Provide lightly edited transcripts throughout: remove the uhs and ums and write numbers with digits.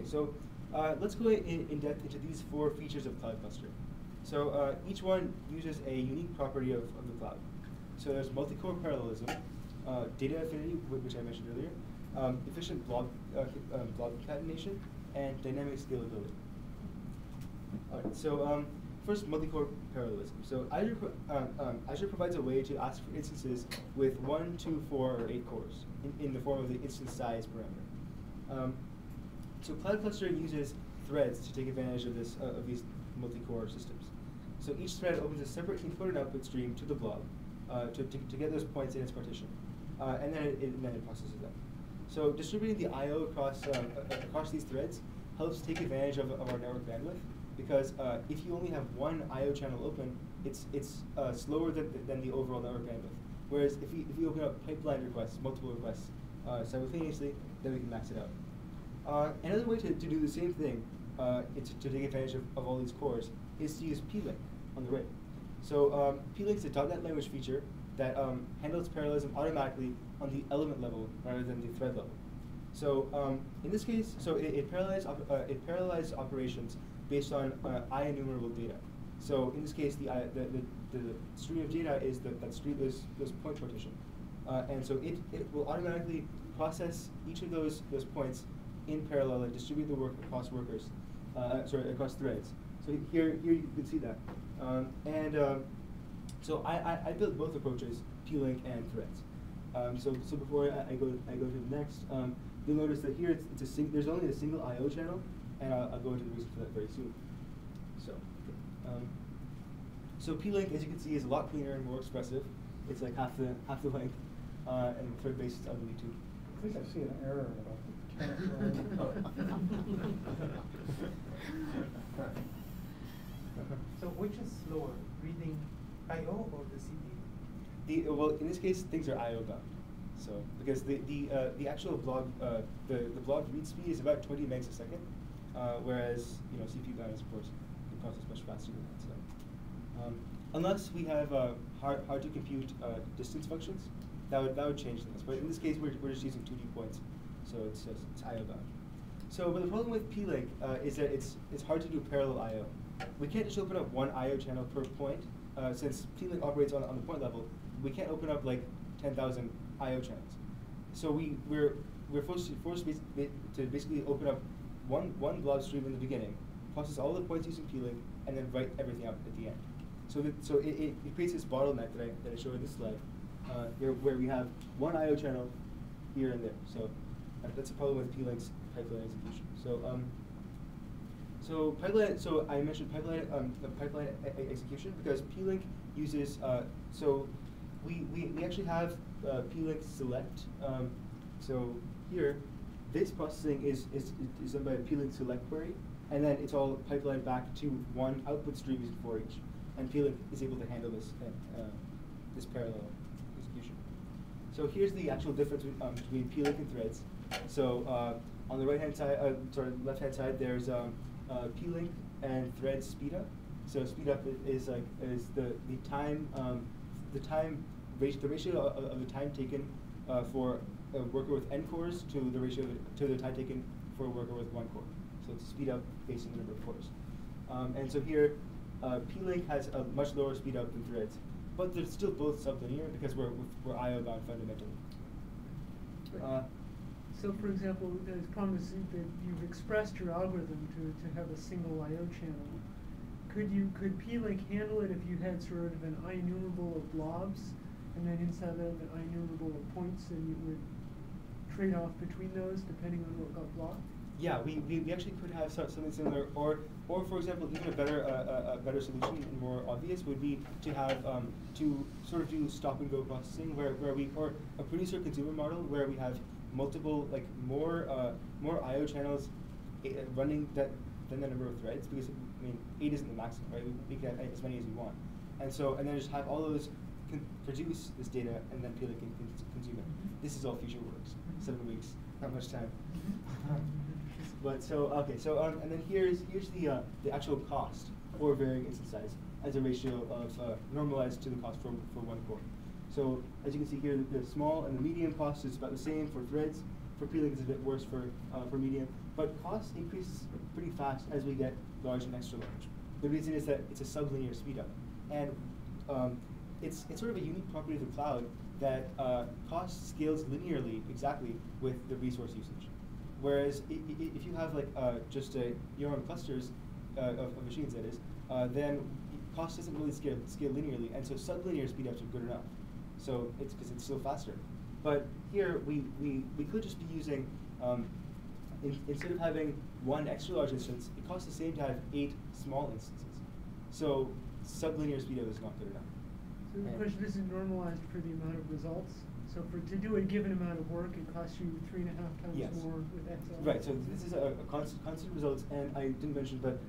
so let's go in depth into these 4 features of cloud clustering. So each one uses a unique property of the cloud. So there's multicore parallelism, data affinity, which I mentioned earlier, efficient blob concatenation, and dynamic scalability. All right, so first, multicore parallelism. So Azure provides a way to ask for instances with 1, 2, 4, or 8 cores in the form of the instance size parameter. So cloud clustering uses threads to take advantage of these multi-core systems. So each thread opens a separate input and output stream to the blob to get those points in its partition, and then it processes them. So distributing the I/O across these threads helps take advantage of our network bandwidth, because if you only have one I/O channel open, it's slower than the overall network bandwidth. Whereas if you open up pipeline requests, multiple requests simultaneously, then we can max it out. Another way to do the same thing, to take advantage of all these cores, is to use plink on the right. So plink is a .NET language feature that handles parallelism automatically on the element level rather than the thread level. So in this case, it parallelizes operations based on I-enumerable data. So in this case, the stream of data is those point partition, and so it will automatically process each of those points in parallel and distribute the work across across threads. So here you can see that, so I built both approaches, plink and threads. So before I go to the next, you'll notice that here there's only a single I/O channel, and I'll go into the reason for that very soon. So plink, as you can see, is a lot cleaner and more expressive. It's like half the length, and thread based is ugly too. I think I see an error about the So which is slower, reading I/O or the CPU? Well, in this case, things are I/O bound. So because the actual blob the blob read speed is about 20 megs a second, whereas CPU bound is, of course, can process much faster than that. So unless we have hard to compute distance functions, that would change things. But in this case, we're just using 2D points, so it's I/O bound. So, but the problem with plink is that it's hard to do parallel I/O. We can't just open up one I/O channel per point, since plink operates on the point level. We can't open up like 10,000 I/O channels. So we're forced to basically open up one blob stream in the beginning, process all the points using plink, and then write everything out at the end. So it creates this bottleneck that I showed in this slide, where we have one I/O channel here and there. So that's a problem with plink's pipeline execution. So I mentioned pipeline execution because plink uses we actually have plink select. So here, this processing is done by a plink select query, and then it's all pipelined back to one output stream using for each, and plink is able to handle this parallel execution. So here's the actual difference between plink and threads. So on the left-hand side, there's plink and threads speedup. So speedup is the ratio of the time taken for a worker with n cores to the time taken for a worker with 1 core. So it's speed up based on the number of cores. And so here, plink has a much lower speed up than threads, but they're still both sublinear because we're I/O bound fundamentally. So, for example, the problem is that you've expressed your algorithm to have a single I/O channel. Could plink handle it if you had sort of an I-enumerable of blobs, and then inside of an I-enumerable of points, and you would trade off between those depending on what got blocked? Yeah, we actually could have something similar, or for example, even a better solution and more obvious would be to have to sort of do stop and go processing, or a producer consumer model where we have multiple more I/O channels running than the number of threads, because 8 isn't the maximum, right? We can have as many as we want, and then just have all those produce this data, and then plink can consume it. This is all future works. 7 weeks, not much time. But and then here's the actual cost for varying instance size as a ratio of normalized to the cost for 1 core. So as you can see here, the small and the medium cost is about the same for threads. For plink, it's a bit worse for medium, but cost increases pretty fast as we get large and extra large. The reason is that it's a sublinear speed up, and it's sort of a unique property of the cloud that cost scales linearly exactly with the resource usage. Whereas if you have like just your own clusters of machines, that is, then cost doesn't really scale linearly, and so sublinear speed ups are good enough. So it's because it's still faster. But here we could just be using instead of having one extra large instance, it costs the same to have 8 small instances. So sublinear speed up is not good enough. So the question, this is normalized for the amount of results. So to do a given amount of work, it costs you 3.5 times Yes. more with XL. Right. So this is a constant results, and I didn't mention, but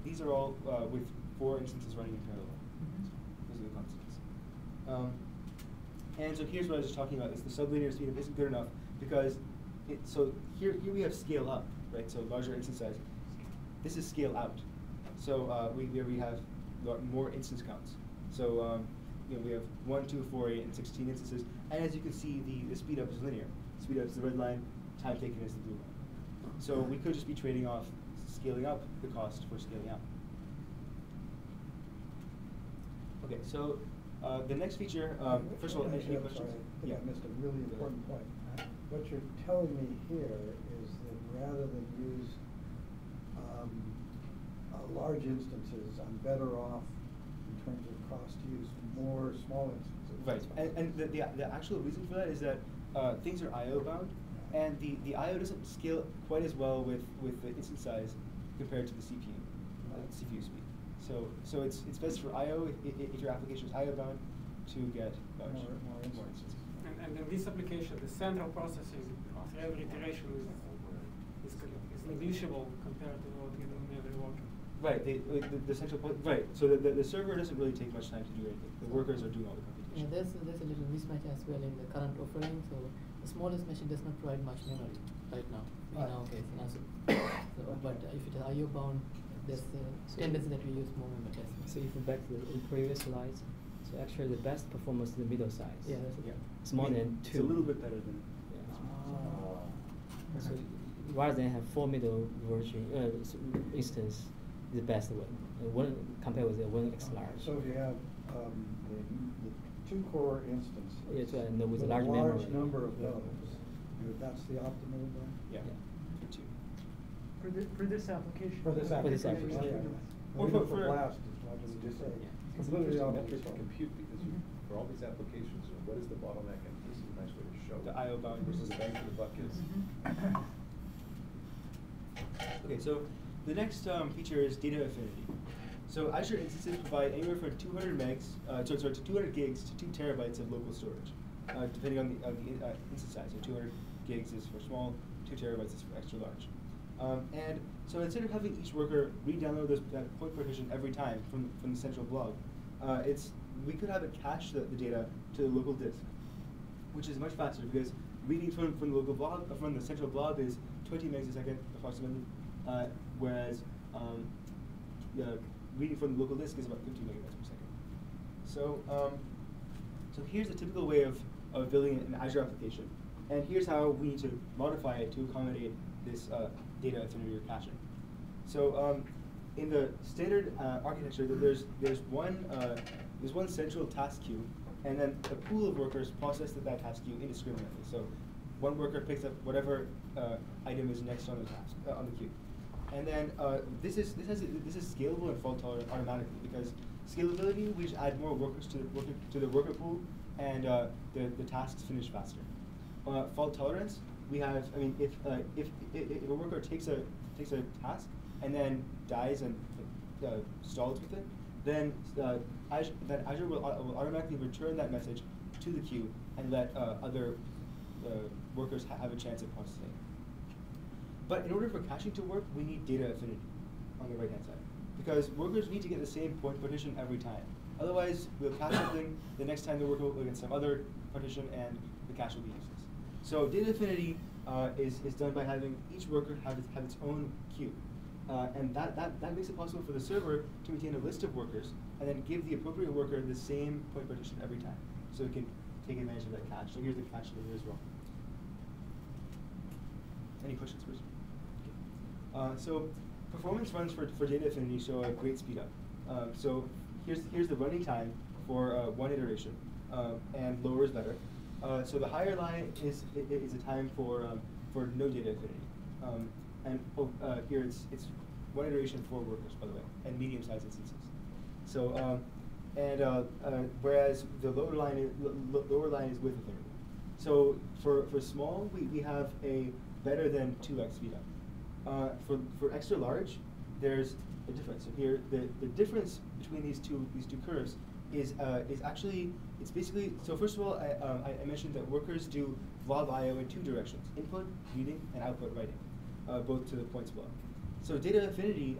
these are all with 4 instances running in parallel. Those are the constants. And so here's what I was just talking about: is the sublinear speed up isn't good enough because so here we have scale up, right? So larger instance size. This is scale out. So we have more instance counts. So we have 1, 2, 4, 8, and 16 instances. And as you can see, the speed up is linear. Speed up is the red line, time taken is the blue line. So we could just be trading off scaling up the cost for scaling out. Okay, so the next feature, first of all, any questions? Sorry, I think Yeah. I missed a really important point. What you're telling me here is that rather than use large instances, I'm better off in terms of cost to use more small instances. Right, and the actual reason for that is that things are I/O bound, and the I/O doesn't scale quite as well with the instance size compared to the CPU, CPU speed. So it's best for I/O if your application is I/O bound to get more instances. And in this application, the central processing after every iteration is negligible compared to what we do in every worker. Right, the central point, right. So the server doesn't really take much time to do anything. The workers are doing all the computation. Yeah, there's a little mismatch as well in the current offering. So the smallest machine does not provide much memory right now. In our case, but if it is I/O bound, there's a tendency that we use more memory. So if you back to the previous slides, so actually the best performance is the middle size. Yeah, that's it. Yeah. It's more than 2. It's a little bit better than. Yeah. So rather than have 4 middle version instance, the best one. One compared with the 1x large. So if you have the 2 core instances, Yes, and with a large large memory. number of those, that's the optimal one? Yeah. Yeah. For 2. For this application. For this For this application. application. Or Or for for- blast, is what you just said. Yeah. It's an Completely interesting obvious. metric to compute because for all these applications, what is the bottleneck? And this is a nice way to show The I/O bound versus versus the bang for the buck is. Okay, so the next feature is data affinity. So Azure instances provide anywhere from 200 megs, to 200 gigs to 2 terabytes of local storage, depending on the instance size. So 200 gigs is for small, 2 terabytes is for extra large. And so instead of having each worker re-download that point partition every time from the central blob, we could have it cache the data to the local disk, which is much faster because reading from the local blob, from the central blob is 20 megs a second approximately, whereas reading from the local disk is about 50 megabytes per second. So here's a typical way of building an Azure application, and here's how we need to modify it to accommodate this data affinity or caching. So in the standard architecture, there's one central task queue, and then a pool of workers process that task queue indiscriminately. So one worker picks up whatever item is next on the task on the queue, and then this is scalable and fault tolerant automatically because scalability, we just add more workers to the worker pool, and the tasks finish faster. Fault tolerance, we have. I mean, if a worker takes a task and then dies and stalls with it, then Azure will automatically return that message to the queue and let other workers have a chance at processing. But in order for caching to work, we need data affinity on the right-hand side, because workers need to get the same point partition every time. Otherwise, we'll cache something, the next time the worker will get some other partition, and the cache will be useless. So data affinity is done by having each worker have its own queue. And that makes it possible for the server to maintain a list of workers and then give the appropriate worker the same point partition every time. So it can take advantage of that cache. So here's the cache layer as well. Any questions, first? So performance runs for data affinity show a great speed up. So here's the running time for one iteration, and lower is better. So the higher line is a time for no data affinity, and here it's one iteration for workers, by the way, and medium-sized instances. So whereas the lower line is with affinity. So for small, we have a better than 2x speed up. For extra large, there's a difference. So here, the difference between these two curves is actually, it's basically, so first of all, I mentioned that workers do blob IO in two directions: input reading and output writing, both to the points below. So data affinity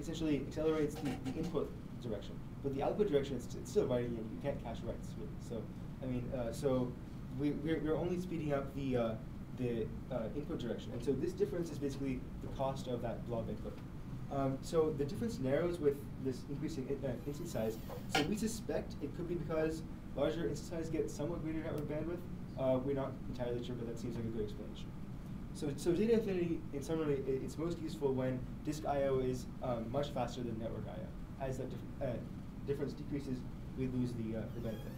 essentially accelerates the input direction, but the output direction it's still writing, and you can't cache writes really. So I mean, so we're only speeding up the input direction, and so this difference is basically the cost of that blob input. So the difference narrows with this increasing instance size. So we suspect it could be because larger instance size get somewhat greater network bandwidth. We're not entirely sure, but that seems like a good explanation. So data affinity, in summary, it's most useful when disk I/O is much faster than network I/O. As that difference decreases, we lose the benefit.